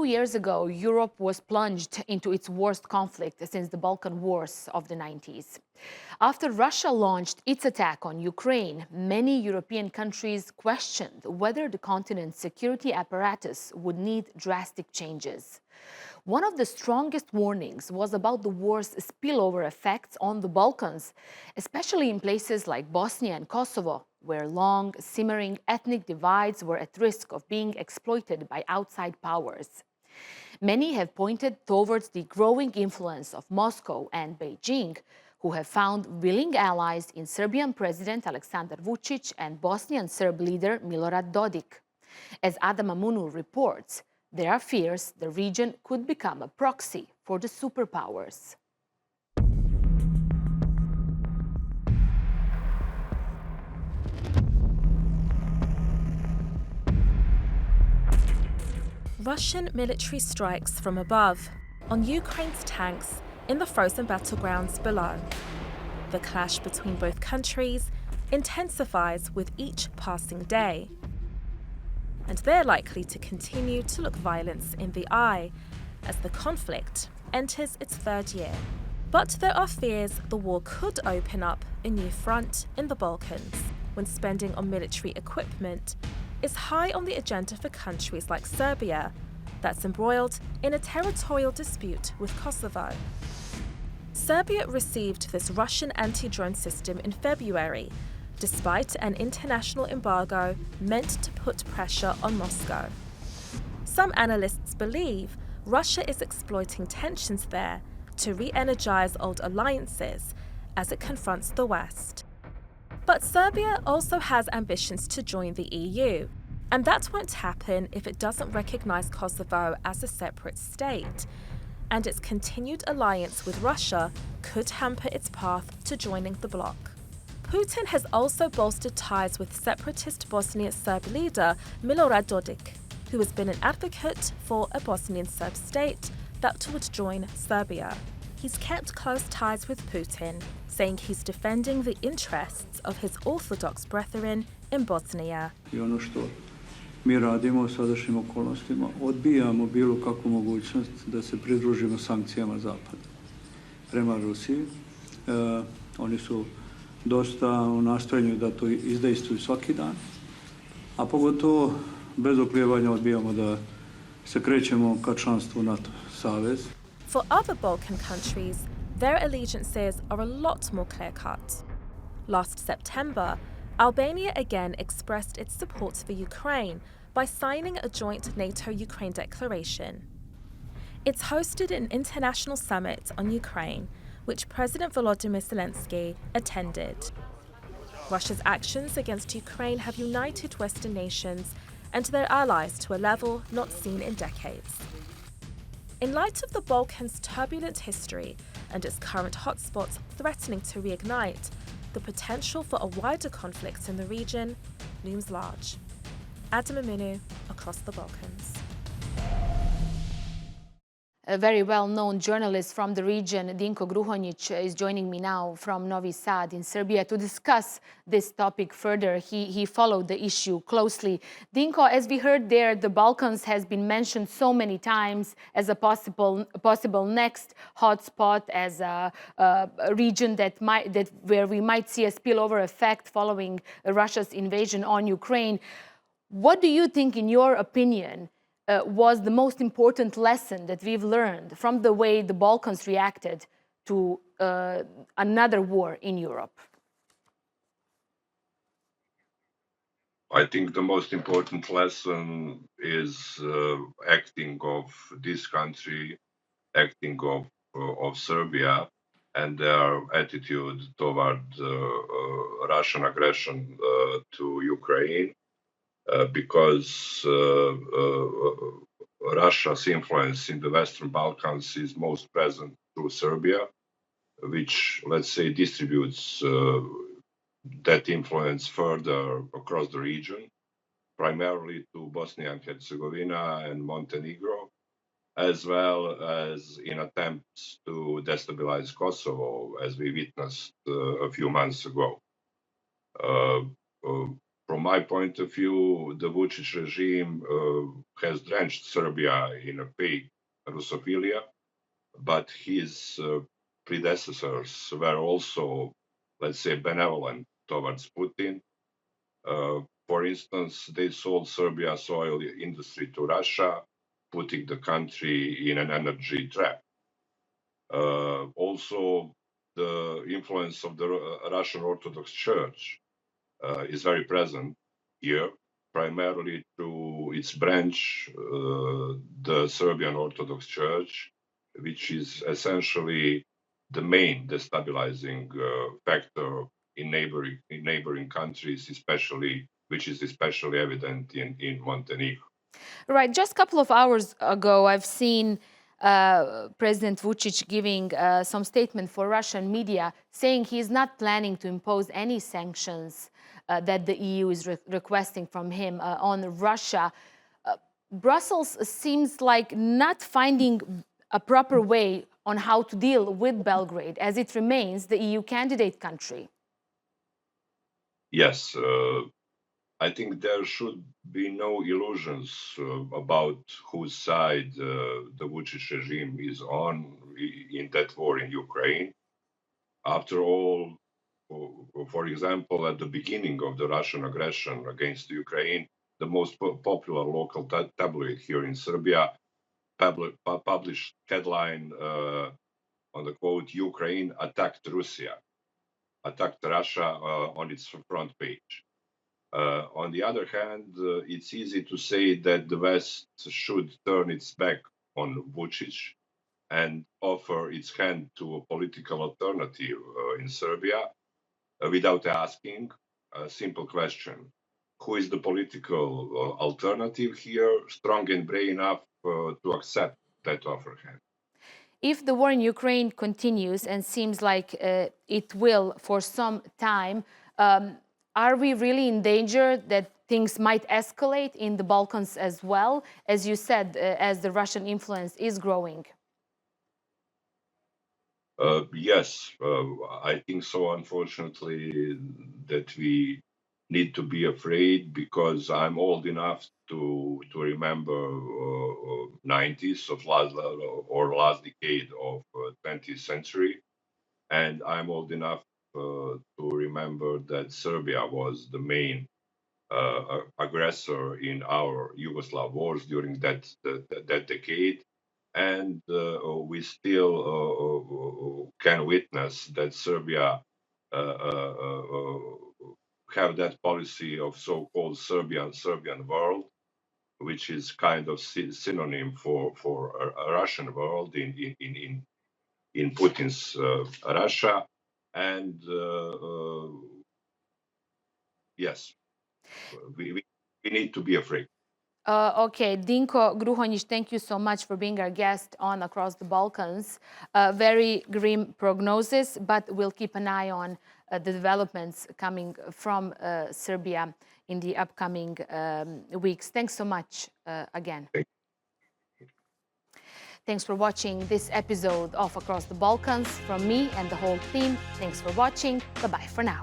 2 years ago, Europe was plunged into its worst conflict since the Balkan Wars of the 90s. After Russia launched its attack on Ukraine, many European countries questioned whether the continent's security apparatus would need drastic changes. One of the strongest warnings was about the war's spillover effects on the Balkans, especially in places like Bosnia and Kosovo, where long, simmering ethnic divides were at risk of being exploited by outside powers. Many have pointed towards the growing influence of Moscow and Beijing, who have found willing allies in Serbian President Aleksandar Vucic and Bosnian Serb leader Milorad Dodik. As Adama Munu reports, there are fears the region could become a proxy for the superpowers. Russian military strikes from above on Ukraine's tanks in the frozen battlegrounds below. The clash between both countries intensifies with each passing day. And they're likely to continue to look violence in the eye as the conflict enters its third year. But there are fears the war could open up a new front in the Balkans when spending on military equipment is high on the agenda for countries like Serbia, that's embroiled in a territorial dispute with Kosovo. Serbia received this Russian anti-drone system in February, despite an international embargo meant to put pressure on Moscow. Some analysts believe Russia is exploiting tensions there to re-energize old alliances as it confronts the West. But Serbia also has ambitions to join the EU, and that won't happen if it doesn't recognize Kosovo as a separate state, and its continued alliance with Russia could hamper its path to joining the bloc. Putin has also bolstered ties with separatist Bosnian Serb leader Milorad Dodik, who has been an advocate for a Bosnian Serb state that would join Serbia. He's kept close ties with Putin, saying he's defending the interests of his Orthodox brethren in Bosnia. Mi radimo u sadašnjim okolnostima, odbijamo bilo kakvu mogućnost da se pridružimo sankcijama Zapada prema Rusiji. Oni su dosta u nastojanju da to izdejstvuju svaki dan, a pogotovo bez oklijevanja odbijamo da se krećemo ka članstvu NATO savez. For other Balkan countries, their allegiances are a lot more clear-cut. Last September, Albania again expressed its support for Ukraine by signing a joint NATO-Ukraine declaration. It's hosted an international summit on Ukraine, which President Volodymyr Zelensky attended. Russia's actions against Ukraine have united Western nations and their allies to a level not seen in decades. In light of the Balkans' turbulent history and its current hotspots threatening to reignite, the potential for a wider conflict in the region looms large. Adama Munu, across the Balkans. A very well-known journalist from the region, Dinko Gruhonjic, is joining me now from Novi Sad in Serbia to discuss this topic further. He followed the issue closely. Dinko, as we heard there, the Balkans has been mentioned so many times as a possible next hotspot, as a region where we might see a spillover effect following Russia's invasion on Ukraine. What do you think, in your opinion, was the most important lesson that we've learned from the way the Balkans reacted to another war in Europe? I think the most important lesson is acting of this country, acting of Serbia, and their attitude toward Russian aggression to Ukraine. Because Russia's influence in the Western Balkans is most present through Serbia, which, let's say, distributes that influence further across the region, primarily to Bosnia and Herzegovina and Montenegro, as well as in attempts to destabilize Kosovo, as we witnessed a few months ago. From my point of view, the Vucic regime has drenched Serbia in a fake Russophilia, but his predecessors were also, let's say, benevolent towards Putin. For instance, they sold Serbia's oil industry to Russia, putting the country in an energy trap. Also, the influence of the Russian Orthodox Church is very present here, primarily through its branch, the Serbian Orthodox Church, which is essentially the main destabilizing factor in neighboring countries, which is especially evident in Montenegro. Right. Just a couple of hours ago, I've seen President Vucic giving some statement for Russian media saying he's not planning to impose any sanctions that the EU is requesting from him on Russia. Brussels seems like not finding a proper way on how to deal with Belgrade as it remains the EU candidate country. Yes, I think there should be no illusions about whose side the Vucic regime is on in that war in Ukraine. After all, for example, at the beginning of the Russian aggression against Ukraine, the most popular local tabloid here in Serbia published headline on the quote, Ukraine attacked Russia, attacked Russia on its front page. On the other hand, it's easy to say that the West should turn its back on Vucic and offer its hand to a political alternative in Serbia without asking a simple question. Who is the political alternative here, strong and brave enough to accept that offer hand? If the war in Ukraine continues, and seems like it will for some time, are we really in danger that things might escalate in the Balkans as well, as you said, as the Russian influence is growing? Yes, I think so, unfortunately, that we need to be afraid because I'm old enough to remember 90s of last decade of 20th century, and I'm old enough to remember that Serbia was the main aggressor in our Yugoslav wars during that decade. And we still can witness that Serbia have that policy of so-called Serbian world, which is kind of synonym for a Russian world in Putin's Russia. And yes, we need to be afraid. Okay, Dinko Gruhonjic, thank you so much for being our guest on Across the Balkans. Very grim prognosis, but we'll keep an eye on the developments coming from Serbia in the upcoming weeks. Thanks so much again. Thanks for watching this episode of Across the Balkans. From me and the whole team, thanks for watching. Bye-bye for now.